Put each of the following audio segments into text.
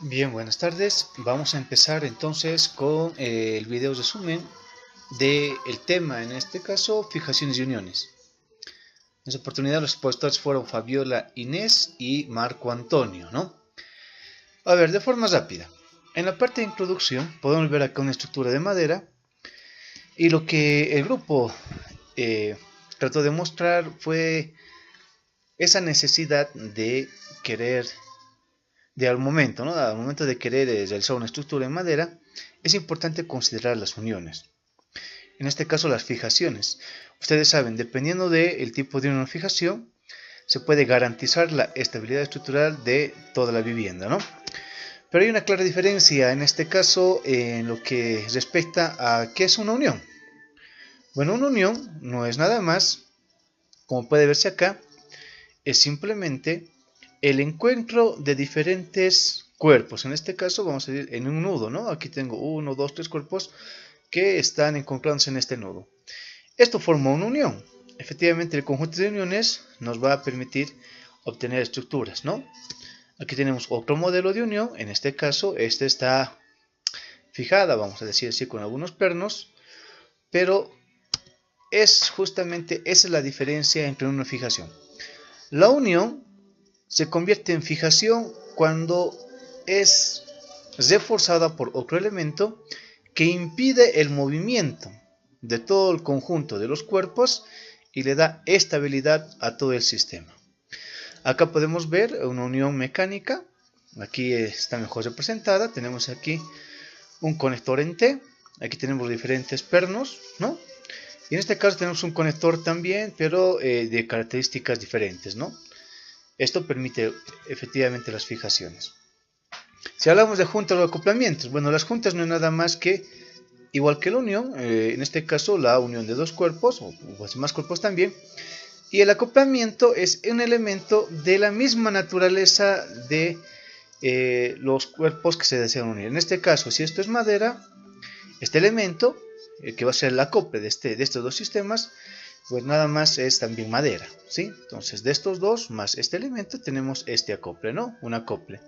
Bien, buenas tardes. Vamos a empezar entonces con el video resumen del tema, en este caso, fijaciones y uniones. En esta oportunidad los expositores fueron Fabiola Inés y Marco Antonio, ¿no? A ver, de forma rápida. En la parte de introducción podemos ver acá una estructura de madera y lo que el grupo trató de mostrar fue esa necesidad de querer al momento, ¿no? Al momento de querer realizar una estructura en madera, es importante considerar las uniones. En este caso, las fijaciones. Ustedes saben, dependiendo del tipo de una fijación, se puede garantizar la estabilidad estructural de toda la vivienda, ¿no? Pero hay una clara diferencia en este caso en lo que respecta a qué es una unión. Bueno, una unión no es nada más, como puede verse acá, es simplemente el encuentro de diferentes cuerpos. En este caso vamos a ir en un nudo, ¿no? Aquí tengo 1, 2, 3 cuerpos que están encontrándose en este nudo. Esto forma una unión. Efectivamente, el conjunto de uniones nos va a permitir obtener estructuras, ¿no? Aquí tenemos otro modelo de unión. En este caso, esta está fijada, vamos a decir así, con algunos pernos, pero es justamente esa es la diferencia entre una fijación. La unión se convierte en fijación cuando es reforzada por otro elemento que impide el movimiento de todo el conjunto de los cuerpos y le da estabilidad a todo el sistema. Acá podemos ver una unión mecánica, aquí está mejor representada, tenemos aquí un conector en T, aquí tenemos diferentes pernos, ¿no? Y en este caso tenemos un conector también, pero de características diferentes, ¿no? Esto permite efectivamente las fijaciones. Si hablamos de juntas o acoplamientos, bueno, las juntas no es nada más que, igual que la unión, en este caso la unión de dos cuerpos, o más cuerpos también, y el acoplamiento es un elemento de la misma naturaleza de los cuerpos que se desean unir. En este caso, si esto es madera, este elemento, que va a ser el acople de estos dos sistemas, pues nada más es también madera, ¿sí? Entonces, de estos dos más este elemento tenemos este acople, ¿no? Un acople.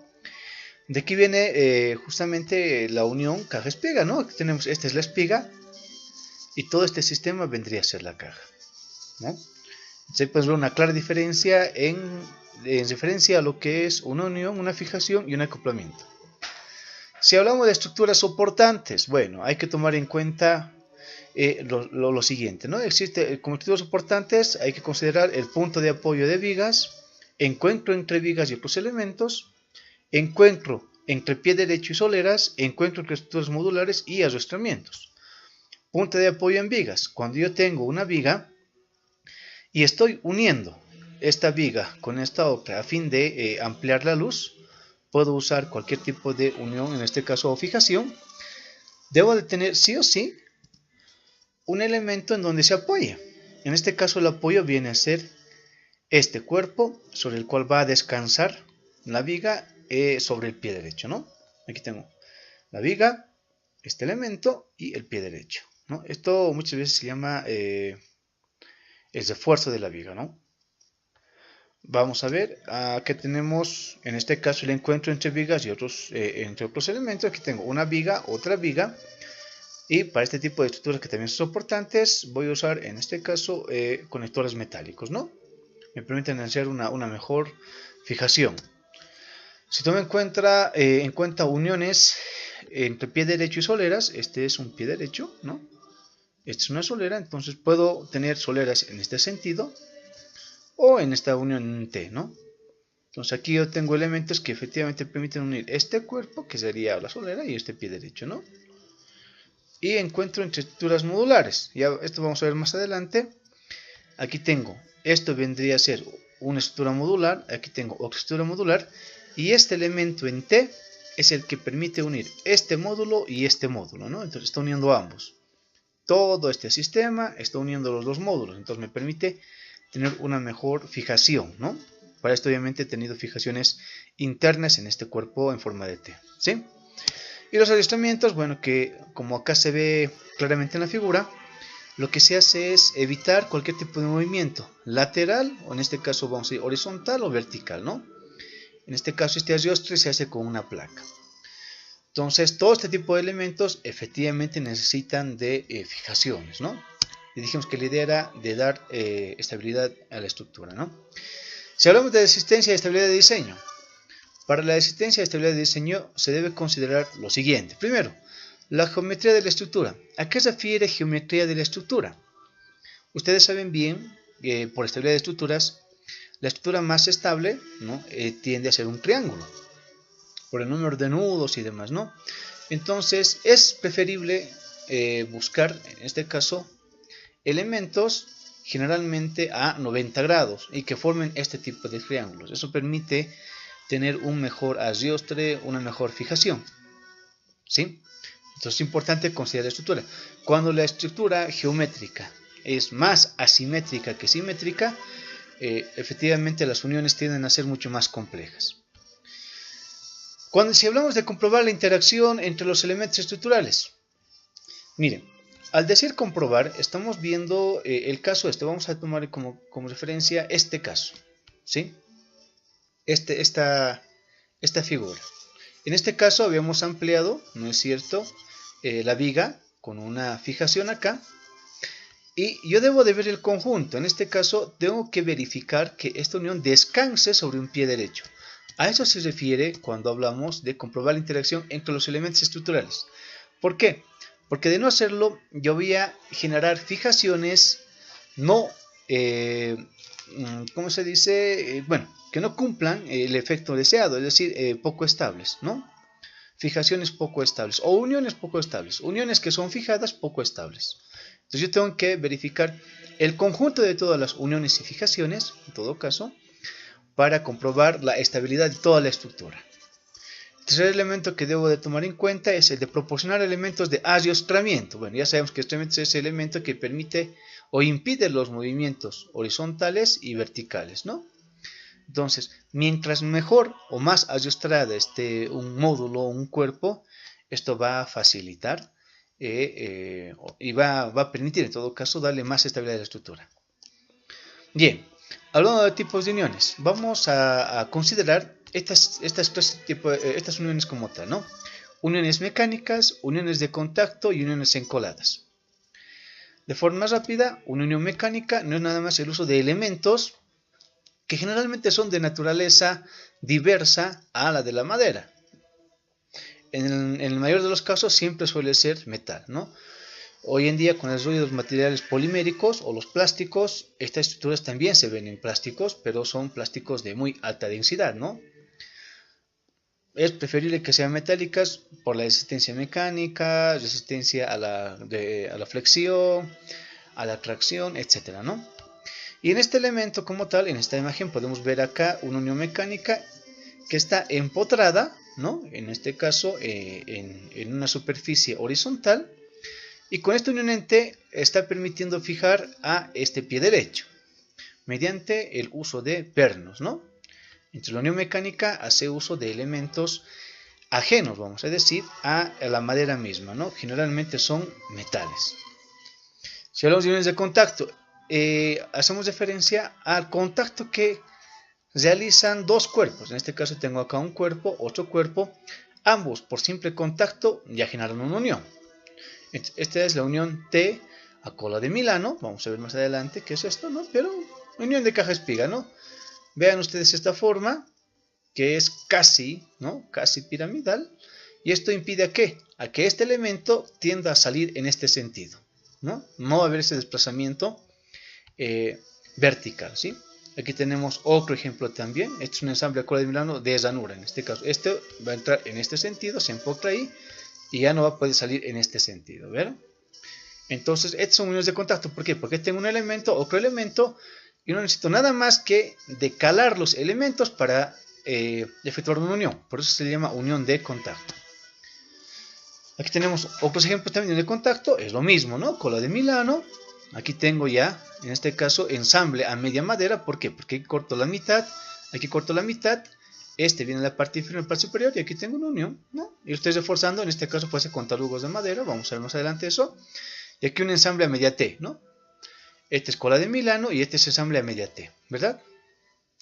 De aquí viene justamente la unión caja-espiga, ¿no? Aquí tenemos, esta es la espiga y todo este sistema vendría a ser la caja, ¿no? Entonces, pues una clara diferencia en referencia a lo que es una unión, una fijación y un acoplamiento. Si hablamos de estructuras soportantes, bueno, hay que tomar en cuenta lo siguiente, ¿no? Existe, como estructuras soportantes, hay que considerar el punto de apoyo de vigas, encuentro entre vigas y otros elementos, encuentro entre pie derecho y soleras, encuentro entre estructuras modulares y arrastramientos. Punto de apoyo en vigas. Cuando yo tengo una viga y estoy uniendo esta viga con esta otra a fin de ampliar la luz, puedo usar cualquier tipo de unión, en este caso o fijación. Debo de tener sí o sí un elemento en donde se apoye. En este caso el apoyo viene a ser este cuerpo sobre el cual va a descansar la viga sobre el pie derecho, ¿no? Aquí tengo la viga, este elemento y el pie derecho, ¿no? Esto muchas veces se llama el refuerzo de la viga, ¿no? Vamos a ver, aquí tenemos en este caso el encuentro entre vigas y entre otros elementos. Aquí tengo una viga, otra viga. Y para este tipo de estructuras que también son soportantes, voy a usar en este caso conectores metálicos, ¿no? Me permiten hacer una mejor fijación. Si tomo en cuenta uniones entre pie derecho y soleras, este es un pie derecho, ¿no? Esta es una solera, entonces puedo tener soleras en este sentido o en esta unión en T, ¿no? Entonces aquí yo tengo elementos que efectivamente permiten unir este cuerpo, que sería la solera, y este pie derecho, ¿no? Y encuentro entre estructuras modulares. Ya esto vamos a ver más adelante. Aquí tengo, esto vendría a ser una estructura modular, aquí tengo otra estructura modular, y este elemento en T es el que permite unir este módulo y este módulo, ¿no? Entonces está uniendo ambos. Todo este sistema está uniendo los dos módulos, entonces me permite tener una mejor fijación, ¿no? Para esto obviamente he tenido fijaciones internas en este cuerpo en forma de T, ¿sí? Y los adiestramientos, bueno, que como acá se ve claramente en la figura, lo que se hace es evitar cualquier tipo de movimiento lateral, o en este caso vamos a ir horizontal o vertical, ¿no? En este caso este arrastre se hace con una placa. Entonces, todo este tipo de elementos efectivamente necesitan de fijaciones, ¿no? Y dijimos que la idea era de dar estabilidad a la estructura, ¿no? Si hablamos de resistencia y estabilidad de diseño, para la resistencia y estabilidad de diseño se debe considerar lo siguiente. Primero, la geometría de la estructura. ¿A qué se refiere geometría de la estructura? Ustedes saben bien que por estabilidad de estructuras, la estructura más estable, ¿no? Tiende a ser un triángulo, por el número de nudos y demás, ¿no? Entonces es preferible buscar, en este caso, elementos generalmente a 90 grados y que formen este tipo de triángulos. Eso permite tener un mejor arrastre, una mejor fijación, ¿sí? Entonces es importante considerar la estructura. Cuando la estructura geométrica es más asimétrica que simétrica, efectivamente las uniones tienden a ser mucho más complejas. Si hablamos de comprobar la interacción entre los elementos estructurales, miren, al decir comprobar, estamos viendo el caso este. Vamos a tomar como referencia este caso, ¿sí? Esta figura. En este caso habíamos ampliado, ¿no es cierto?, la viga con una fijación acá. Y yo debo de ver el conjunto. En este caso tengo que verificar que esta unión descanse sobre un pie derecho. A eso se refiere cuando hablamos de comprobar la interacción entre los elementos estructurales. ¿Por qué? Porque de no hacerlo, yo voy a generar fijaciones no, ¿cómo se dice? Bueno, que no cumplan el efecto deseado, es decir, poco estables, ¿no? Fijaciones poco estables o uniones poco estables. Uniones que son fijadas poco estables. Entonces yo tengo que verificar el conjunto de todas las uniones y fijaciones, en todo caso, para comprobar la estabilidad de toda la estructura. El tercer elemento que debo de tomar en cuenta es el de proporcionar elementos de arrastramiento. Bueno, ya sabemos que este es ese elemento que permite o impide los movimientos horizontales y verticales, ¿no? Entonces, mientras mejor o más arrastrada esté un módulo o un cuerpo, esto va a facilitar y va a permitir en todo caso darle más estabilidad a la estructura. Bien, hablando de tipos de uniones, vamos a considerar estas uniones como tal, ¿no? Uniones mecánicas, uniones de contacto y uniones encoladas. De forma más rápida, una unión mecánica no es nada más el uso de elementos que generalmente son de naturaleza diversa a la de la madera. En el mayor de los casos siempre suele ser metal, ¿no? Hoy en día con el desarrollo de los materiales poliméricos o los plásticos, estas estructuras también se ven en plásticos, pero son plásticos de muy alta densidad, ¿no? Es preferible que sean metálicas por la resistencia mecánica, resistencia a la flexión, a la tracción, etcétera, ¿no? Y en este elemento como tal, en esta imagen podemos ver acá una unión mecánica que está empotrada, ¿no? En este caso en una superficie horizontal, y con esta unión en T está permitiendo fijar a este pie derecho mediante el uso de pernos, ¿no? Entre la unión mecánica hace uso de elementos ajenos, vamos a decir, a la madera misma, ¿no? Generalmente son metales. Si hablamos de uniones de contacto, hacemos referencia al contacto que realizan dos cuerpos. En este caso tengo acá un cuerpo, otro cuerpo. Ambos por simple contacto ya generan una unión. Esta es la unión T a cola de Milano. Vamos a ver más adelante qué es esto, ¿no? Pero unión de caja-espiga, ¿no? Vean ustedes esta forma que es casi, ¿no? Casi piramidal. Y esto impide ¿a qué? A que este elemento tienda a salir en este sentido, ¿no? No va a haber ese desplazamiento vertical, ¿sí? Aquí tenemos otro ejemplo también. Este es un ensamble a cola de Milano de ranura. En este caso, este va a entrar en este sentido, se empotra ahí y ya no va a poder salir en este sentido, ¿verdad? Entonces, estas son uniones de contacto. ¿Por qué? Porque tengo un elemento, otro elemento, y no necesito nada más que decalar los elementos para efectuar una unión. Por eso se le llama unión de contacto. Aquí tenemos otros ejemplos también de contacto. Es lo mismo, ¿no? Cola de Milano. Aquí tengo ya, en este caso, ensamble a media madera. ¿Por qué? Porque aquí corto la mitad, aquí corto la mitad. Este viene en la parte inferior, en la parte superior, y aquí tengo una unión, ¿no? Y lo estoy reforzando, en este caso puede ser con tarugos de madera, vamos a ver más adelante eso. Y aquí un ensamble a media T, ¿no? Este es cola de Milano y este es ensamble a media T, ¿verdad?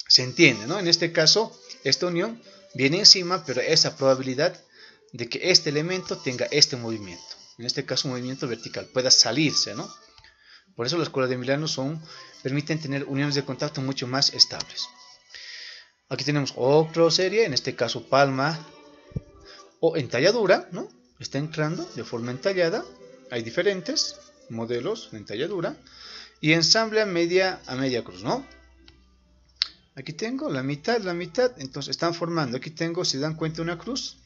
Se entiende, ¿no? En este caso, esta unión viene encima, pero esa probabilidad de que este elemento tenga este movimiento. En este caso, un movimiento vertical, pueda salirse, ¿no? Por eso las colas de Milano permiten tener uniones de contacto mucho más estables. Aquí tenemos otra serie, en este caso palma o entalladura, ¿no? Está entrando de forma entallada. Hay diferentes modelos de entalladura. Y ensamble a media cruz, ¿no? Aquí tengo la mitad, entonces están formando. Aquí tengo, si dan cuenta, una cruz.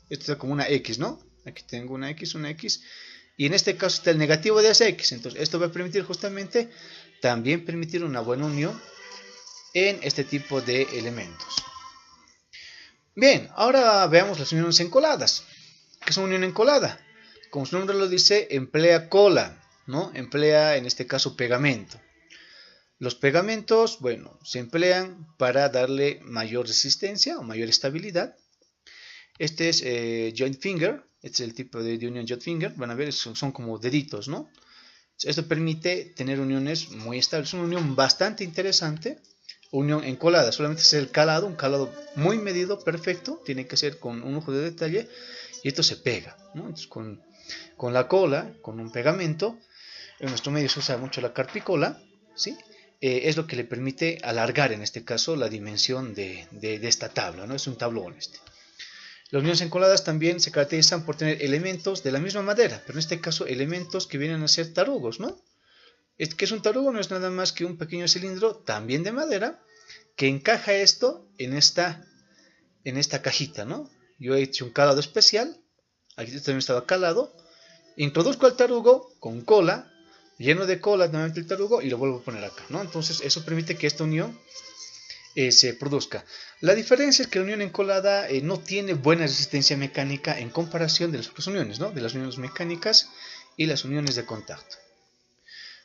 Esto es como una X, ¿no? Aquí tengo una X. Y en este caso está el negativo de esa X. Entonces esto va a permitir justamente también permitir una buena unión en este tipo de elementos. Bien, ahora veamos las uniones encoladas. ¿Qué es una unión encolada? Como su nombre lo dice, emplea cola, ¿no? Emplea en este caso pegamento. Los pegamentos, bueno, se emplean para darle mayor resistencia o mayor estabilidad. Este es joint finger, este es el tipo de unión joint finger. Van a ver, son como deditos, ¿no? Esto permite tener uniones muy estables. Es una unión bastante interesante. Unión encolada, solamente es el calado, un calado muy medido, perfecto. Tiene que ser con un ojo de detalle y esto se pega, ¿no? Entonces, con la cola, con un pegamento, en nuestro medio se usa mucho la carpicola, ¿sí? Es lo que le permite alargar, en este caso, la dimensión de esta tabla, ¿no? Es un tablón este. Las uniones encoladas también se caracterizan por tener elementos de la misma madera, pero en este caso elementos que vienen a ser tarugos, ¿no? ¿Qué es un tarugo? No es nada más que un pequeño cilindro, también de madera, que encaja esto en esta cajita, ¿no? Yo he hecho un calado especial, aquí también estaba calado, introduzco al tarugo con cola, lleno de cola nuevamente el tarugo y lo vuelvo a poner acá, ¿no? Entonces eso permite que esta unión se produzca. La diferencia es que la unión encolada no tiene buena resistencia mecánica en comparación de las otras uniones, ¿no? De las uniones mecánicas y las uniones de contacto.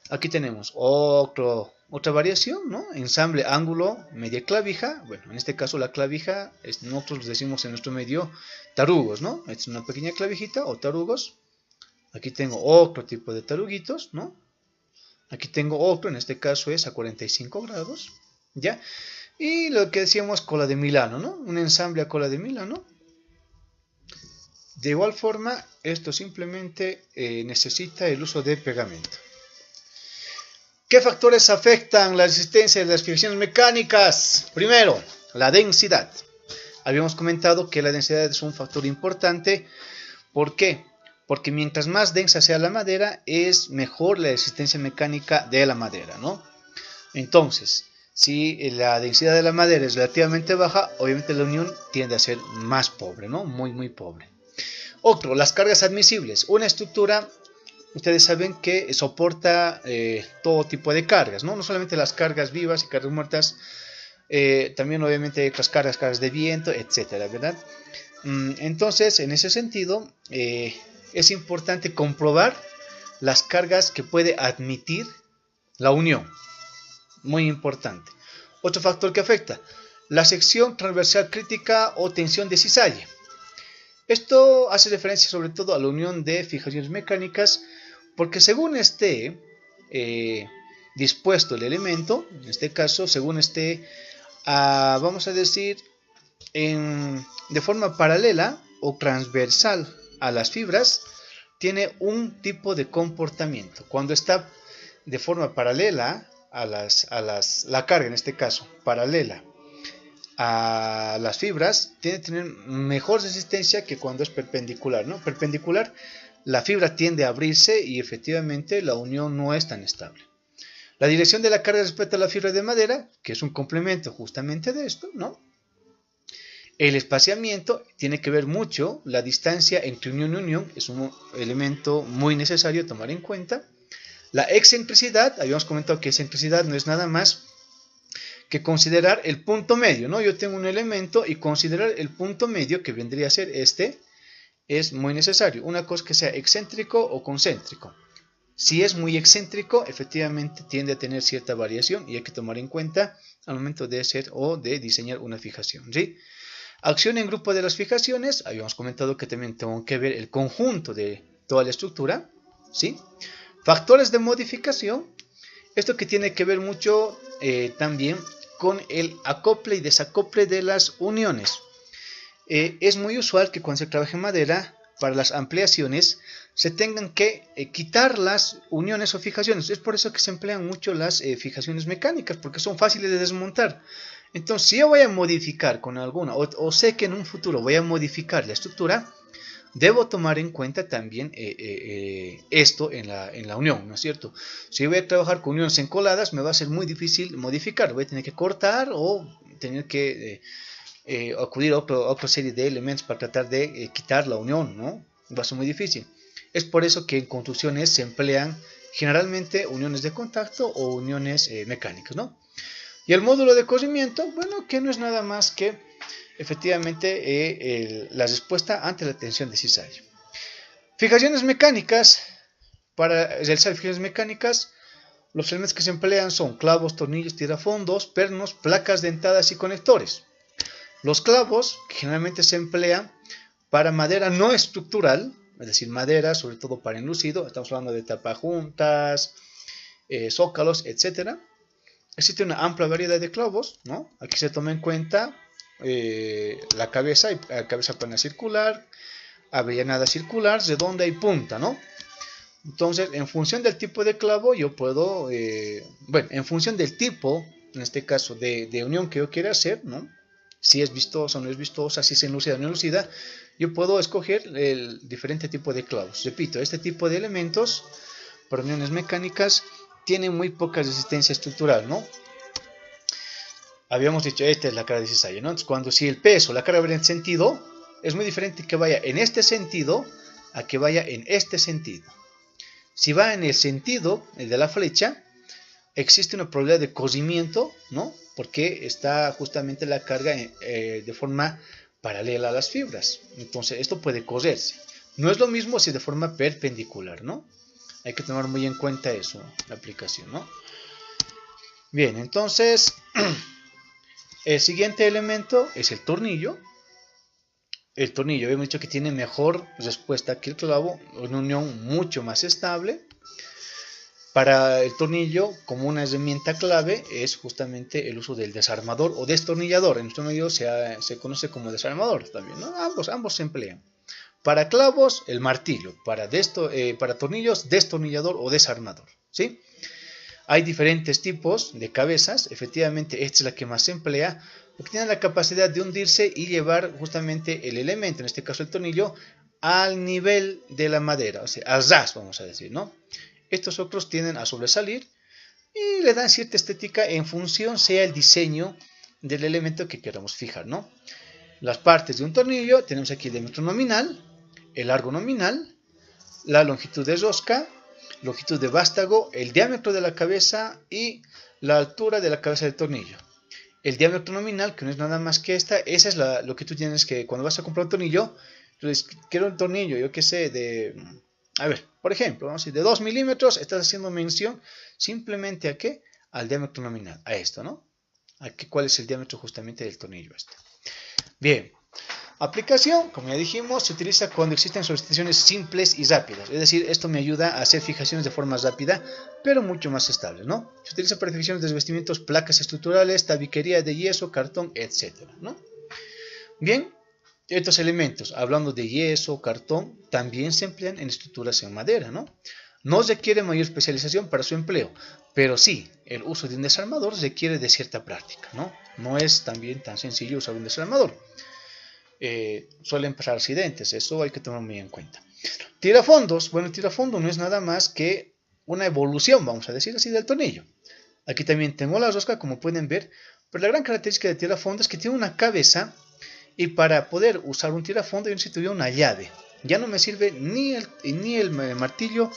Aquí tenemos otra variación, ¿no? Ensamble ángulo media clavija. Bueno, en este caso la clavija, nosotros decimos en nuestro medio tarugos, ¿no? Esta es una pequeña clavijita o tarugos. Aquí tengo otro tipo de taruguitos, ¿no? Aquí tengo otro, en este caso es a 45 grados, ¿ya? Y lo que decíamos, cola de Milano, ¿no? Un ensamble a cola de Milano. De igual forma, esto simplemente necesita el uso de pegamento. ¿Qué factores afectan la resistencia de las fijaciones mecánicas? Primero, la densidad. Habíamos comentado que la densidad es un factor importante. ¿Por qué? Porque mientras más densa sea la madera, es mejor la resistencia mecánica de la madera, ¿no? Entonces, si la densidad de la madera es relativamente baja, obviamente la unión tiende a ser más pobre, ¿no? Muy pobre. Otro, las cargas admisibles. Una estructura, ustedes saben que soporta todo tipo de cargas, ¿no? No solamente las cargas vivas y cargas muertas, también obviamente otras cargas de viento, etcétera, ¿verdad? Entonces, en ese sentido, es importante comprobar las cargas que puede admitir la unión. Muy importante. Otro factor que afecta, la sección transversal crítica o tensión de cizalle. Esto hace referencia sobre todo a la unión de fijaciones mecánicas, porque según esté dispuesto el elemento, en este caso, según esté, vamos a decir, de forma paralela o transversal a las fibras, tiene un tipo de comportamiento. Cuando está de forma paralela la carga, en este caso, paralela a las fibras, tiene que tener mejor resistencia que cuando es perpendicular, ¿no? Perpendicular, la fibra tiende a abrirse y efectivamente la unión no es tan estable. La dirección de la carga respecto a la fibra de madera, que es un complemento justamente de esto, ¿no? El espaciamiento tiene que ver mucho, la distancia entre unión y unión es un elemento muy necesario tomar en cuenta. La excentricidad, habíamos comentado que excentricidad no es nada más que considerar el punto medio, ¿no? Yo tengo un elemento y considerar el punto medio, que vendría a ser este, es muy necesario. Una cosa que sea excéntrico o concéntrico. Si es muy excéntrico, efectivamente tiende a tener cierta variación y hay que tomar en cuenta al momento de hacer o de diseñar una fijación, ¿sí? Acción en grupo de las fijaciones, habíamos comentado que también tengo que ver el conjunto de toda la estructura, ¿sí? Factores de modificación, esto que tiene que ver mucho también con el acople y desacople de las uniones. es muy usual que cuando se trabaje madera, para las ampliaciones, se tengan que quitar las uniones o fijaciones. Es por eso que se emplean mucho las fijaciones mecánicas, porque son fáciles de desmontar. Entonces, si yo voy a modificar con alguna, o sé que en un futuro voy a modificar la estructura, debo tomar en cuenta también esto en la unión, ¿no es cierto? Si voy a trabajar con uniones encoladas, me va a ser muy difícil modificar. Voy a tener que cortar o tener que acudir a otra serie de elementos para tratar de quitar la unión, ¿no? Va a ser muy difícil. Es por eso que en construcciones se emplean generalmente uniones de contacto o uniones mecánicas, ¿no? Y el módulo de cosimiento, bueno, que no es nada más que efectivamente la respuesta ante la tensión de cisallo. Fijaciones mecánicas. Para realizar fijaciones mecánicas, los elementos que se emplean son clavos, tornillos, tirafondos, pernos, placas dentadas y conectores. Los clavos, que generalmente se emplean para madera no estructural, es decir, madera, sobre todo para enlucido, estamos hablando de tapajuntas, zócalos, etc. Existe una amplia variedad de clavos, ¿no? Aquí se toma en cuenta la cabeza plana circular, avellanada circular, redonda y punta, ¿no? Entonces, en función del tipo de clavo, yo puedo, en función del tipo, en este caso, de unión que yo quiera hacer, ¿no? Si es vistosa o no es vistosa, si es enlucida o no enlucida, yo puedo escoger el diferente tipo de clavos. Repito, este tipo de elementos para uniones mecánicas tienen muy poca resistencia estructural, ¿no? Habíamos dicho, esta es la carga de cisallo, ¿no? Entonces, cuando si el peso, la carga va en sentido, es muy diferente que vaya en este sentido a que vaya en este sentido. Si va en el sentido, el de la flecha, existe una probabilidad de cosimiento, ¿no? Porque está justamente la carga de forma paralela a las fibras. Entonces, esto puede coserse. No es lo mismo si de forma perpendicular, ¿no? Hay que tomar muy en cuenta eso, la aplicación, ¿no? Bien, entonces, el siguiente elemento es el tornillo. El tornillo, habíamos dicho que tiene mejor respuesta que el clavo, una unión mucho más estable. Para el tornillo, como una herramienta clave, es justamente el uso del desarmador o destornillador. En nuestro medio se conoce como desarmador también, ¿no? Ambos se emplean. Para clavos, el martillo. Para tornillos, destornillador o desarmador, ¿sí? Hay diferentes tipos de cabezas. Efectivamente, esta es la que más se emplea, porque tiene la capacidad de hundirse y llevar justamente el elemento, en este caso el tornillo, al nivel de la madera, o sea, al ras, vamos a decir, ¿no? Estos otros tienden a sobresalir y le dan cierta estética en función sea el diseño del elemento que queramos fijar, ¿no? Las partes de un tornillo, tenemos aquí el diámetro nominal, el largo nominal, la longitud de rosca, longitud de vástago, el diámetro de la cabeza y la altura de la cabeza del tornillo. El diámetro nominal, que no es nada más que esa es lo que tú tienes que, cuando vas a comprar un tornillo, entonces, quiero un tornillo, yo qué sé, a ver, por ejemplo, vamos a decir, de 2 milímetros, estás haciendo mención simplemente a qué, al diámetro nominal, a esto, ¿no? ¿Cuál es el diámetro justamente del tornillo este? Bien. Aplicación, como ya dijimos, se utiliza cuando existen solicitaciones simples y rápidas. Es decir, esto me ayuda a hacer fijaciones de forma rápida, pero mucho más estables, ¿no? Se utiliza para fijaciones de revestimientos, placas estructurales, tabiquería de yeso, cartón, etc., ¿no? Bien, estos elementos, hablando de yeso, cartón, también se emplean en estructuras en madera, ¿no? No requiere mayor especialización para su empleo, pero sí, el uso de un desarmador requiere de cierta práctica, ¿no? No es también tan sencillo usar un desarmador. Suelen pasar accidentes, eso hay que tomar muy en cuenta. Tirafondos, bueno, el tirafondo no es nada más que una evolución, vamos a decir así, del tornillo. Aquí también tengo la rosca, como pueden ver, pero la gran característica del tirafondo es que tiene una cabeza y para poder usar un tirafondo yo necesito una llave. Ya no me sirve ni el martillo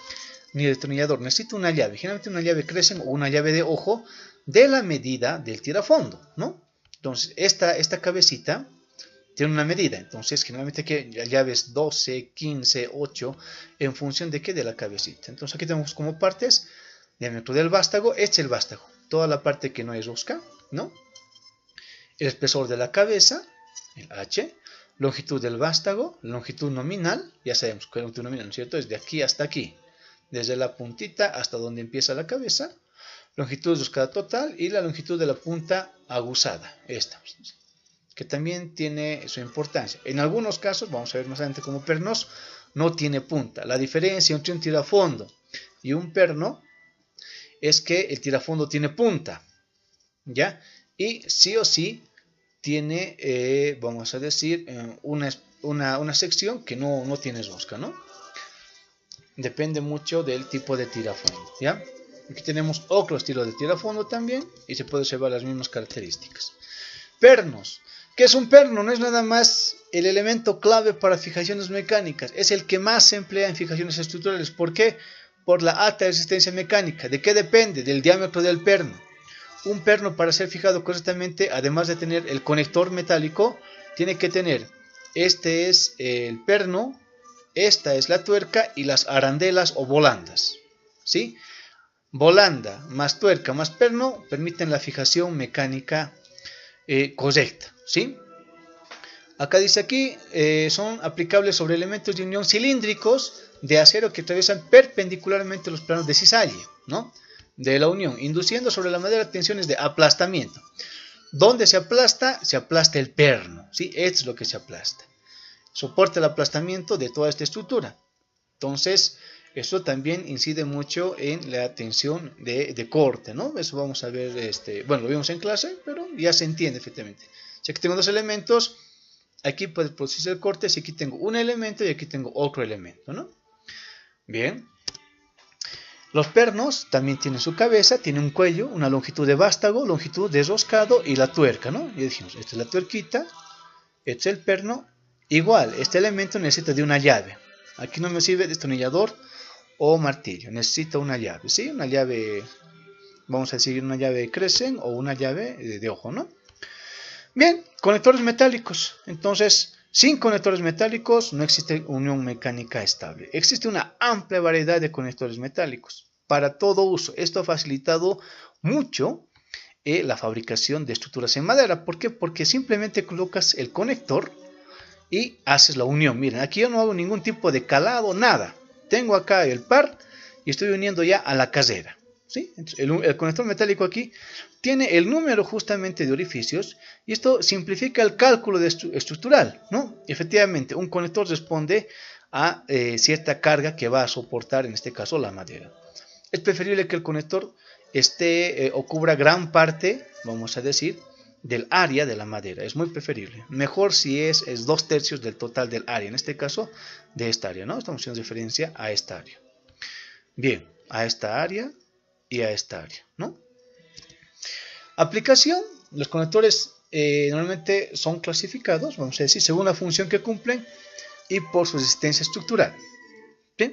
ni el destornillador, necesito una llave. Generalmente una llave Crescent o una llave de ojo de la medida del tirafondo, ¿no? Entonces, esta cabecita tiene una medida, entonces generalmente que llaves 12, 15, 8, en función de qué, de la cabecita. Entonces aquí tenemos como partes, diámetro del vástago, este es el vástago, toda la parte que no es rosca, ¿no? El espesor de la cabeza, el H, longitud del vástago, longitud nominal, ya sabemos que la longitud nominal, ¿no es cierto? Es de aquí hasta aquí, desde la puntita hasta donde empieza la cabeza, longitud de roscada total y la longitud de la punta aguzada, esta. que también tiene su importancia. En algunos casos, vamos a ver más adelante como pernos, no tiene punta. La diferencia entre un tirafondo y un perno es que el tirafondo tiene punta, ¿ya? Y sí o sí tiene, vamos a decir, una sección que no tiene rosca, ¿no? Depende mucho del tipo de tirafondo, ¿ya? Aquí tenemos otro estilo de tirafondo también y se puede observar las mismas características. Pernos. ¿Qué es un perno? No es nada más el elemento clave para fijaciones mecánicas. Es el que más se emplea en fijaciones estructurales. ¿Por qué? Por la alta resistencia mecánica. ¿De qué depende? Del diámetro del perno. Un perno, para ser fijado correctamente, además de tener el conector metálico, tiene que tener, este es el perno, esta es la tuerca y las arandelas o volandas, ¿sí? Volanda más tuerca más perno permiten la fijación mecánica correcta, ¿sí? Acá dice aquí, son aplicables sobre elementos de unión cilíndricos de acero que atraviesan perpendicularmente los planos de cizalle, ¿no? De la unión, induciendo sobre la madera tensiones de aplastamiento. ¿Dónde se aplasta? Se aplasta el perno, ¿sí? Esto es lo que se aplasta. Soporta el aplastamiento de toda esta estructura. Entonces, eso también incide mucho en la tensión de corte, ¿no? Eso vamos a ver, bueno, lo vimos en clase, pero ya se entiende efectivamente. Si aquí tengo dos elementos, aquí puede producirse el corte, si aquí tengo un elemento y aquí tengo otro elemento, ¿no? Bien. Los pernos también tienen su cabeza, tienen un cuello, una longitud de vástago, longitud de roscado y la tuerca, ¿no? Ya dijimos, esta es la tuerquita, este es el perno. Igual, este elemento necesita de una llave. Aquí no me sirve destornillador o martillo, necesita una llave, ¿sí? Una llave, vamos a decir una llave Crescent o una llave de ojo, ¿no? Bien, conectores metálicos. Entonces, sin conectores metálicos no existe unión mecánica estable. Existe una amplia variedad de conectores metálicos para todo uso. Esto ha facilitado mucho la fabricación de estructuras en madera. ¿Por qué? Porque simplemente colocas el conector y haces la unión. Miren, aquí yo no hago ningún tipo de calado, nada. Tengo acá el par y estoy uniendo ya a la casera, ¿sí? El conector metálico aquí tiene el número justamente de orificios y esto simplifica el cálculo estructural, ¿no? Efectivamente, un conector responde a cierta carga que va a soportar, en este caso, la madera. Es preferible que el conector esté o cubra gran parte, vamos a decir, del área de la madera. Es muy preferible. Mejor si es 2/3 del total del área, en este caso, de esta área, ¿no? Estamos haciendo referencia a esta área. Bien, a esta área y a esta área, ¿no? Aplicación. Los conectores normalmente son clasificados, vamos a decir, según la función que cumplen y por su resistencia estructural. Bien.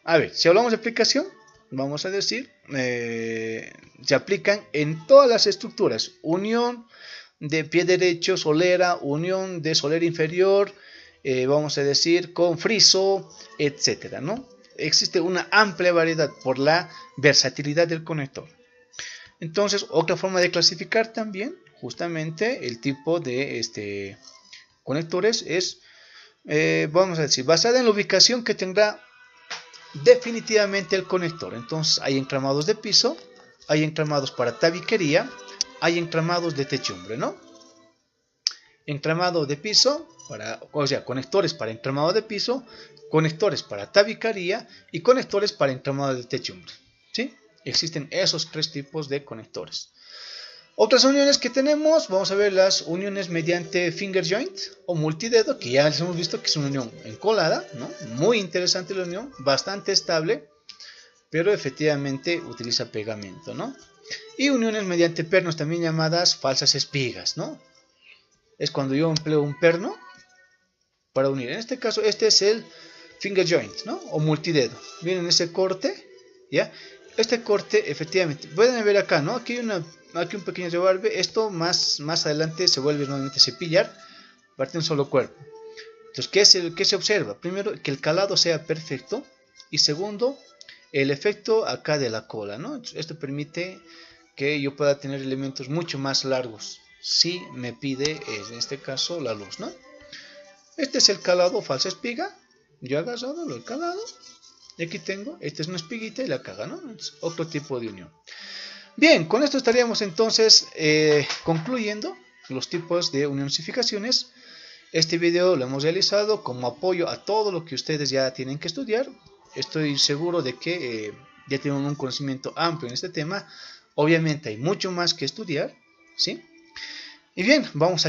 A ver, si hablamos de aplicación, vamos a decir, se aplican en todas las estructuras. Unión de pie derecho, solera, unión de solera inferior, vamos a decir, con friso, etcétera, ¿no? Existe una amplia variedad por la versatilidad del conector. Entonces, otra forma de clasificar también, justamente, el tipo de conectores es, vamos a decir, basada en la ubicación que tendrá definitivamente el conector. Entonces, hay entramados de piso, hay entramados para tabiquería, hay entramados de techumbre, ¿no? Entramado de piso, o sea, conectores para entramado de piso, conectores para tabiquería y conectores para entramado de techumbre, ¿sí? Existen esos tres tipos de conectores. Otras uniones que tenemos, vamos a ver las uniones mediante finger joint o multidedo, que ya les hemos visto que es una unión encolada, ¿no? Muy interesante la unión, bastante estable, pero efectivamente utiliza pegamento, ¿no? Y uniones mediante pernos, también llamadas falsas espigas, ¿no? Es cuando yo empleo un perno para unir. En este caso, este es el finger joint, ¿no? O multidedo. Miren ese corte, ¿ya? Este corte, efectivamente, pueden ver acá, ¿no? Aquí hay un pequeño rebarbe. Esto más adelante se vuelve nuevamente cepillar, parte de un solo cuerpo. Entonces, ¿qué se observa? Primero, que el calado sea perfecto. Y segundo, el efecto acá de la cola, ¿no? Entonces, esto permite que yo pueda tener elementos mucho más largos, si me pide, en este caso, la luz, ¿no? Este es el calado falsa espiga. Yo he agarrado, lo he calado. Y aquí tengo, esta es una espiguita y la caga, ¿no? Es otro tipo de unión. Bien, con esto estaríamos entonces concluyendo los tipos de uniones y fijaciones. Este video lo hemos realizado como apoyo a todo lo que ustedes ya tienen que estudiar. Estoy seguro de que ya tienen un conocimiento amplio en este tema. Obviamente hay mucho más que estudiar, ¿sí? Y bien, vamos a